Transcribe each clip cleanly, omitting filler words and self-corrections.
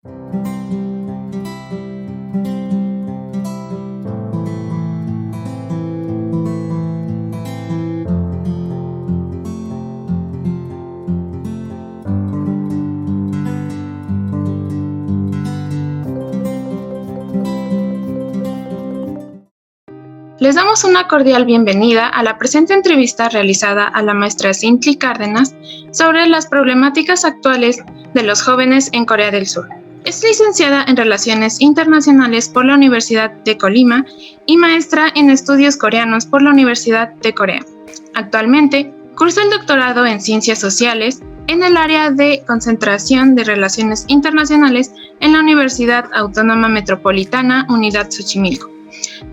Les damos una cordial bienvenida a la presente entrevista realizada a la maestra Cintli Cárdenas sobre las problemáticas actuales de los jóvenes en Corea del Sur. Es licenciada en Relaciones Internacionales por la Universidad de Colima y maestra en Estudios Coreanos por la Universidad de Corea. Actualmente, cursa el doctorado en Ciencias Sociales en el área de concentración de Relaciones Internacionales en la Universidad Autónoma Metropolitana Unidad Xochimilco.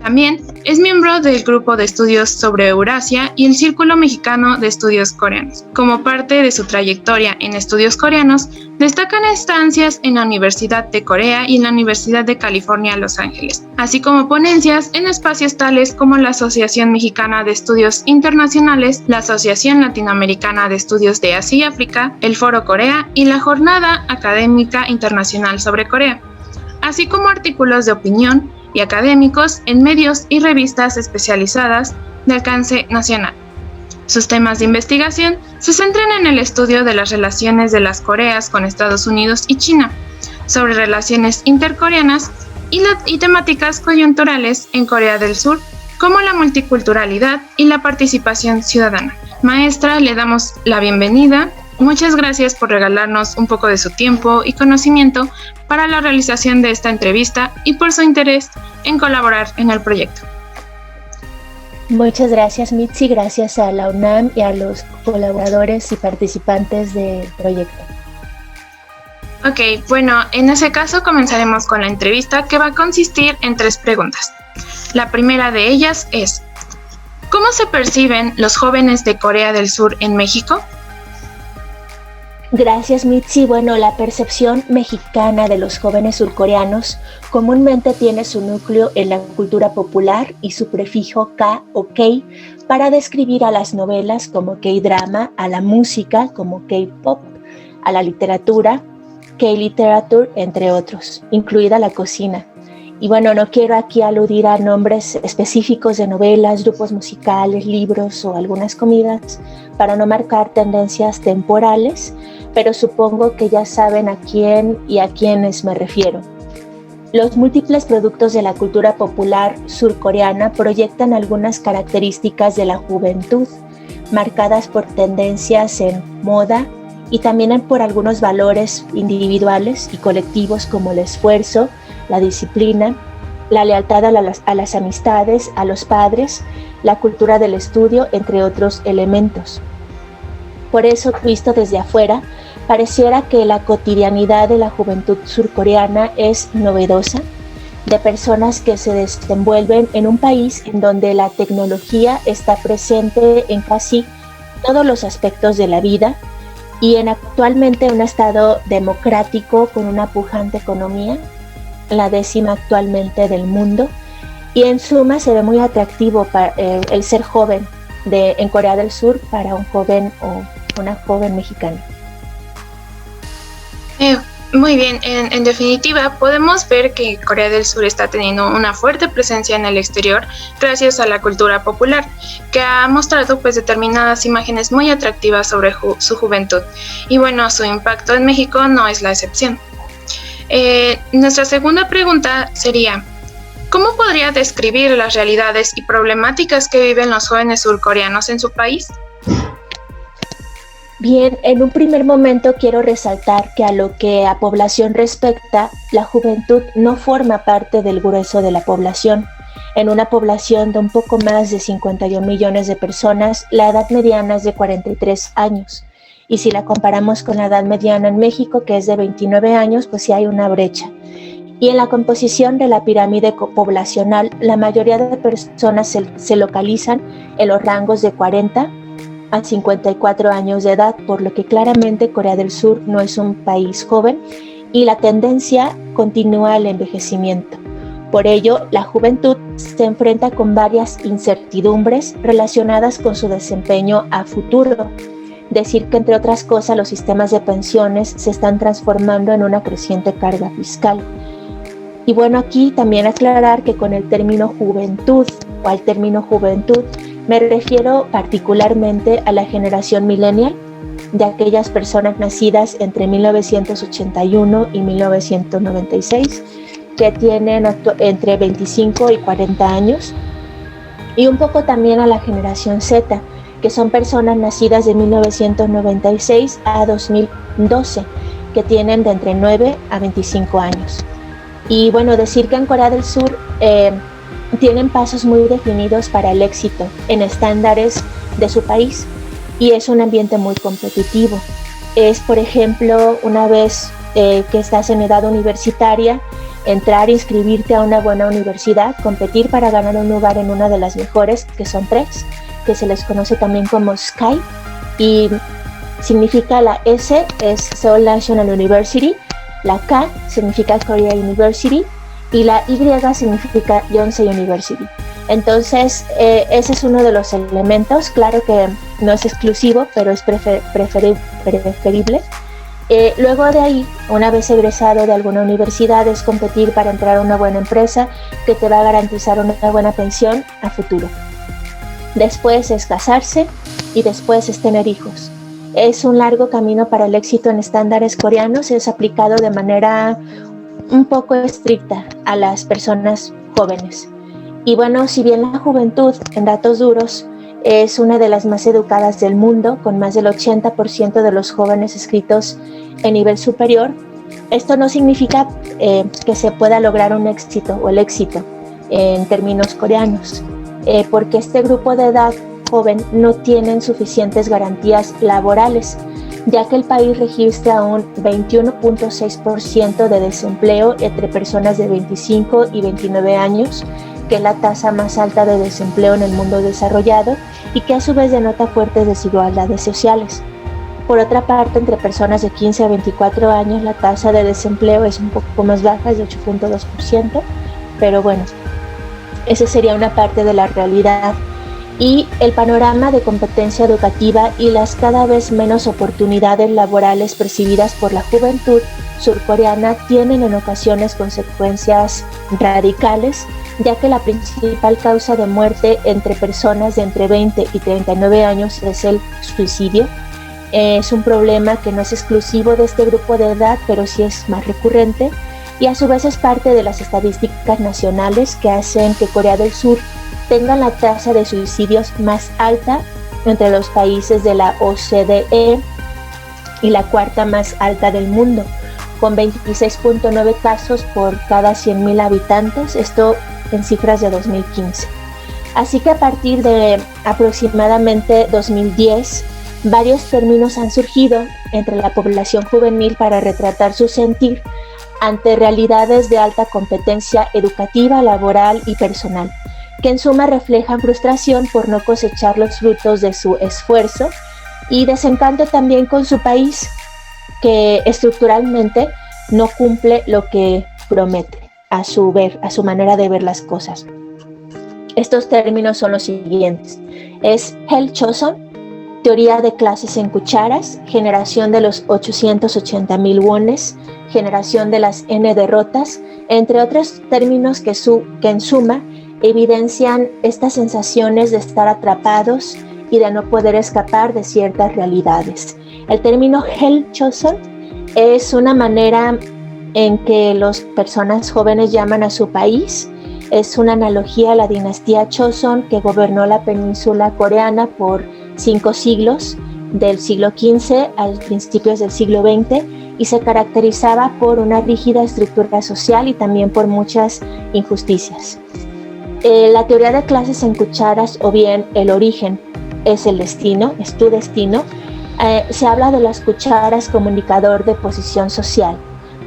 También es miembro del Grupo de Estudios sobre Eurasia y el Círculo Mexicano de Estudios Coreanos. Como parte de su trayectoria en estudios coreanos, destacan estancias en la Universidad de Corea y en la Universidad de California, Los Ángeles, así como ponencias en espacios tales como la Asociación Mexicana de Estudios Internacionales, la Asociación Latinoamericana de Estudios de Asia y África, el Foro Corea y la Jornada Académica Internacional sobre Corea, así como artículos de opinión y académicos en medios y revistas especializadas de alcance nacional. Sus temas de investigación se centran en el estudio de las relaciones de las Coreas con Estados Unidos y China, sobre relaciones intercoreanas y temáticas coyunturales en Corea del Sur, como la multiculturalidad y la participación ciudadana. Maestra, le damos la bienvenida. Muchas gracias por regalarnos un poco de su tiempo y conocimiento para la realización de esta entrevista y por su interés en colaborar en el proyecto. Muchas gracias, Mitzi. Gracias a la UNAM y a los colaboradores y participantes del proyecto. Ok, bueno, en ese caso comenzaremos con la entrevista, que va a consistir en 3 preguntas. La primera de ellas es: ¿cómo se perciben los jóvenes de Corea del Sur en México? Gracias, Mitzi. Bueno, la percepción mexicana de los jóvenes surcoreanos comúnmente tiene su núcleo en la cultura popular y su prefijo K o K para describir a las novelas como K-drama, a la música como K-pop, a la literatura, K-literature, entre otros, incluida la cocina. Y bueno, no quiero aquí aludir a nombres específicos de novelas, grupos musicales, libros o algunas comidas para no marcar tendencias temporales, pero supongo que ya saben a quién y a quiénes me refiero. Los múltiples productos de la cultura popular surcoreana proyectan algunas características de la juventud, marcadas por tendencias en moda y también por algunos valores individuales y colectivos como el esfuerzo, la disciplina, la lealtad a las amistades, a los padres, la cultura del estudio, entre otros elementos. Por eso, visto desde afuera, pareciera que la cotidianidad de la juventud surcoreana es novedosa, de personas que se desenvuelven en un país en donde la tecnología está presente en casi todos los aspectos de la vida y en actualmente un estado democrático con una pujante economía, la 10ª actualmente del mundo, y en suma se ve muy atractivo para el ser joven en Corea del Sur para un joven o una joven mexicana. Muy bien, en definitiva podemos ver que Corea del Sur está teniendo una fuerte presencia en el exterior gracias a la cultura popular, que ha mostrado pues determinadas imágenes muy atractivas sobre su juventud, y bueno, su impacto en México no es la excepción. Nuestra segunda pregunta sería: ¿cómo podría describir las realidades y problemáticas que viven los jóvenes surcoreanos en su país? Bien, en un primer momento quiero resaltar que a lo que a población respecta, la juventud no forma parte del grueso de la población. En una población de un poco más de 51 millones de personas, la edad mediana es de 43 años. Y si la comparamos con la edad mediana en México, que es de 29 años, pues sí hay una brecha. Y en la composición de la pirámide poblacional, la mayoría de personas se localizan en los rangos de 40 a 54 años de edad, por lo que claramente Corea del Sur no es un país joven y la tendencia continúa al envejecimiento. Por ello, la juventud se enfrenta con varias incertidumbres relacionadas con su desempeño a futuro. decir que, entre otras cosas, los sistemas de pensiones se están transformando en una creciente carga fiscal. Y bueno, aquí también aclarar que con el término juventud o al término juventud me refiero particularmente a la generación millennial, de aquellas personas nacidas entre 1981 y 1996, que tienen entre 25 y 40 años, y un poco también a la generación Z, que son personas nacidas de 1996 a 2012, que tienen de entre 9 a 25 años. Y bueno, decir que en Corea del Sur tienen pasos muy definidos para el éxito en estándares de su país, y es un ambiente muy competitivo. Es, por ejemplo, una vez que estás en edad universitaria, entrar, inscribirte a una buena universidad, competir para ganar un lugar en una de las mejores, que son 3, que se les conoce también como SKY, y significa la S es Seoul National University, la K significa Korea University y la Y significa Yonsei University. Entonces, ese es uno de los elementos, claro que no es exclusivo, pero es preferible. Luego de ahí, una vez egresado de alguna universidad, es competir para entrar a una buena empresa que te va a garantizar una buena pensión a futuro. Después es casarse y después es tener hijos. Es un largo camino para el éxito en estándares coreanos, es aplicado de manera un poco estricta a las personas jóvenes. Y bueno, si bien la juventud, en datos duros, es una de las más educadas del mundo, con más del 80% de los jóvenes inscritos en nivel superior, esto no significa que se pueda lograr un éxito o el éxito en términos coreanos, porque este grupo de edad joven no tienen suficientes garantías laborales, ya que el país registra un 21.6% de desempleo entre personas de 25 y 29 años, que es la tasa más alta de desempleo en el mundo desarrollado y que a su vez denota fuertes desigualdades sociales. Por otra parte, entre personas de 15 a 24 años la tasa de desempleo es un poco más baja, es de 8.2%, pero bueno, esa sería una parte de la realidad. Y el panorama de competencia educativa y las cada vez menos oportunidades laborales percibidas por la juventud surcoreana tienen en ocasiones consecuencias radicales, ya que la principal causa de muerte entre personas de entre 20 y 39 años es el suicidio. Es un problema que no es exclusivo de este grupo de edad, pero sí es más recurrente, y a su vez es parte de las estadísticas nacionales que hacen que Corea del Sur tenga la tasa de suicidios más alta entre los países de la OCDE y la cuarta más alta del mundo, con 26.9 casos por cada 100.000 habitantes, esto en cifras de 2015. Así que a partir de aproximadamente 2010, varios términos han surgido entre la población juvenil para retratar su sentir ante realidades de alta competencia educativa, laboral y personal, que en suma reflejan frustración por no cosechar los frutos de su esfuerzo y desencanto también con su país, que estructuralmente no cumple lo que promete a su manera de ver las cosas. Estos términos son los siguientes: es Hell Choson, teoría de clases en cucharas, generación de los 880.000 wones, generación de las N derrotas, entre otros términos que en suma evidencian estas sensaciones de estar atrapados y de no poder escapar de ciertas realidades. El término Hell Choson es una manera en que las personas jóvenes llaman a su país. Es una analogía a la dinastía Choson, que gobernó la península coreana por 5 siglos, del siglo XV a principios del siglo XX, y se caracterizaba por una rígida estructura social y también por muchas injusticias. La teoría de clases en cucharas, o bien el origen es el destino, es tu destino, se habla de las cucharas como indicador de posición social.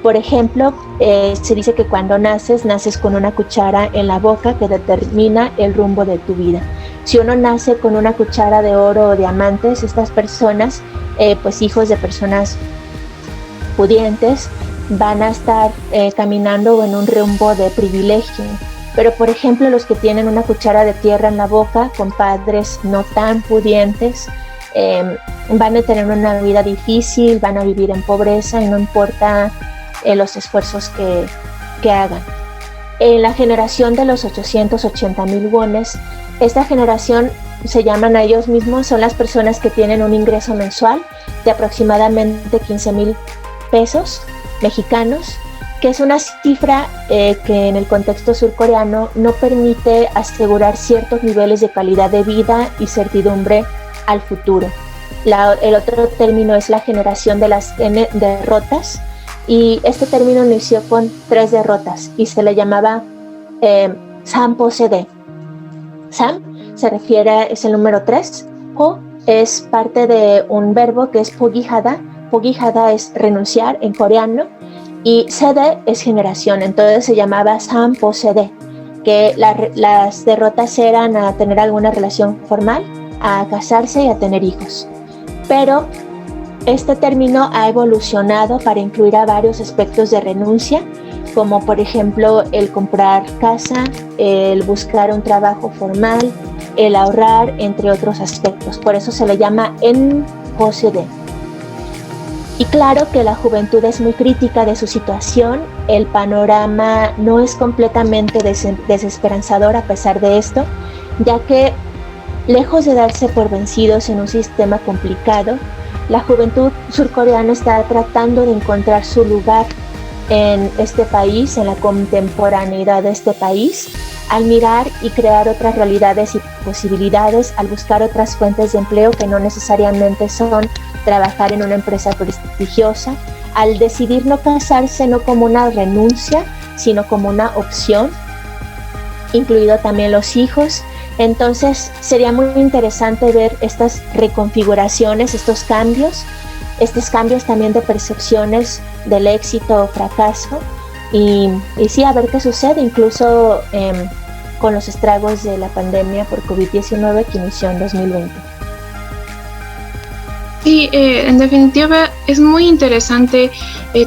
Por ejemplo, se dice que cuando naces con una cuchara en la boca que determina el rumbo de tu vida. Si uno nace con una cuchara de oro o diamantes, estas personas, pues hijos de personas pudientes, van a estar caminando en un rumbo de privilegio. Pero, por ejemplo, los que tienen una cuchara de tierra en la boca, con padres no tan pudientes, van a tener una vida difícil, van a vivir en pobreza y no importa los esfuerzos que hagan. En la generación de los 880,000 wones, esta generación se llaman a ellos mismos, son las personas que tienen un ingreso mensual de aproximadamente 15,000 pesos mexicanos, que es una cifra que en el contexto surcoreano no permite asegurar ciertos niveles de calidad de vida y certidumbre al futuro. El otro término es la generación de las N derrotas, y este término inició con 3 derrotas y se le llamaba Samposede. Sam se refiere, es el número 3, Po es parte de un verbo que es pogihada. Pogihada es renunciar en coreano, y sede es generación, entonces se llamaba Samposede, que las derrotas eran a tener alguna relación formal, a casarse y a tener hijos. Pero este término ha evolucionado para incluir a varios aspectos de renuncia, como por ejemplo el comprar casa, el buscar un trabajo formal, el ahorrar, entre otros aspectos. Por eso se le llama NPOSD. Y claro que la juventud es muy crítica de su situación. El panorama no es completamente desesperanzador a pesar de esto, ya que lejos de darse por vencidos en un sistema complicado, la juventud surcoreana está tratando de encontrar su lugar en este país, en la contemporaneidad de este país, al mirar y crear otras realidades y posibilidades, al buscar otras fuentes de empleo que no necesariamente son trabajar en una empresa prestigiosa, al decidir no casarse no como una renuncia, sino como una opción, incluido también los hijos. Entonces sería muy interesante ver estas reconfiguraciones, estos cambios también de percepciones del éxito o fracaso, y sí, a ver qué sucede, incluso con los estragos de la pandemia por COVID-19 que inició en 2020. Sí, en definitiva es muy interesante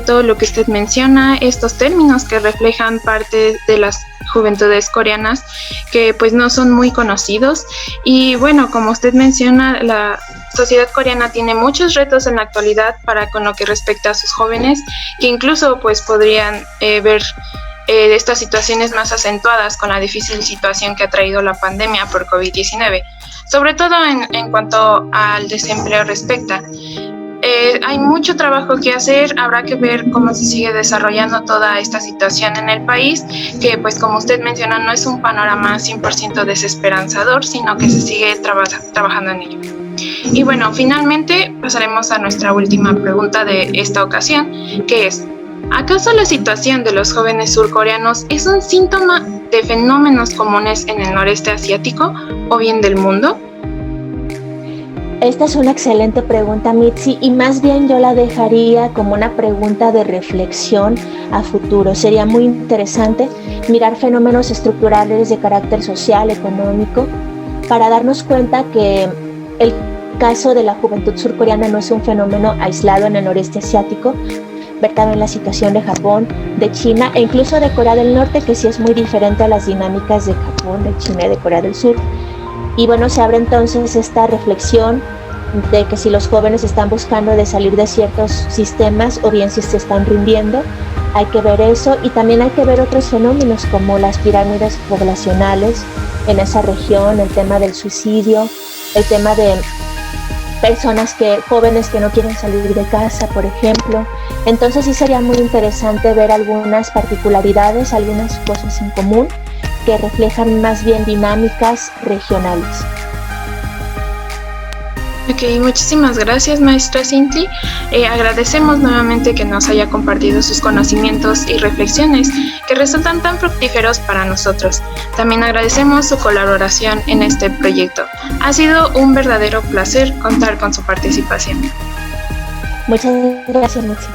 todo lo que usted menciona, estos términos que reflejan parte de las juventudes coreanas que pues no son muy conocidos. Y bueno, como usted menciona, la sociedad coreana tiene muchos retos en la actualidad para con lo que respecta a sus jóvenes, que incluso pues podrían ver estas situaciones más acentuadas con la difícil situación que ha traído la pandemia por COVID-19, sobre todo en cuanto al desempleo respecta. Hay mucho trabajo que hacer, habrá que ver cómo se sigue desarrollando toda esta situación en el país, que pues como usted menciona no es un panorama 100% desesperanzador, sino que se sigue trabajando en ello. Y bueno, finalmente pasaremos a nuestra última pregunta de esta ocasión, que es: ¿acaso la situación de los jóvenes surcoreanos es un síntoma de fenómenos comunes en el noreste asiático o bien del mundo? Esta es una excelente pregunta, Mitzi, y más bien yo la dejaría como una pregunta de reflexión a futuro. Sería muy interesante mirar fenómenos estructurales de carácter social, económico, para darnos cuenta que el caso de la juventud surcoreana no es un fenómeno aislado en el noreste asiático. Ver también la situación de Japón, de China e incluso de Corea del Norte, que sí es muy diferente a las dinámicas de Japón, de China y de Corea del Sur. Y bueno, se abre entonces esta reflexión de que si los jóvenes están buscando de salir de ciertos sistemas o bien si se están rindiendo, hay que ver eso, y también hay que ver otros fenómenos como las pirámides poblacionales en esa región, el tema del suicidio, el tema de jóvenes que no quieren salir de casa, por ejemplo. Entonces sí sería muy interesante ver algunas particularidades, algunas cosas en común que reflejan más bien dinámicas regionales. Ok, muchísimas gracias, maestra Cinti. Agradecemos nuevamente que nos haya compartido sus conocimientos y reflexiones que resultan tan fructíferos para nosotros. También agradecemos su colaboración en este proyecto. Ha sido un verdadero placer contar con su participación. Muchas gracias, Mitzi.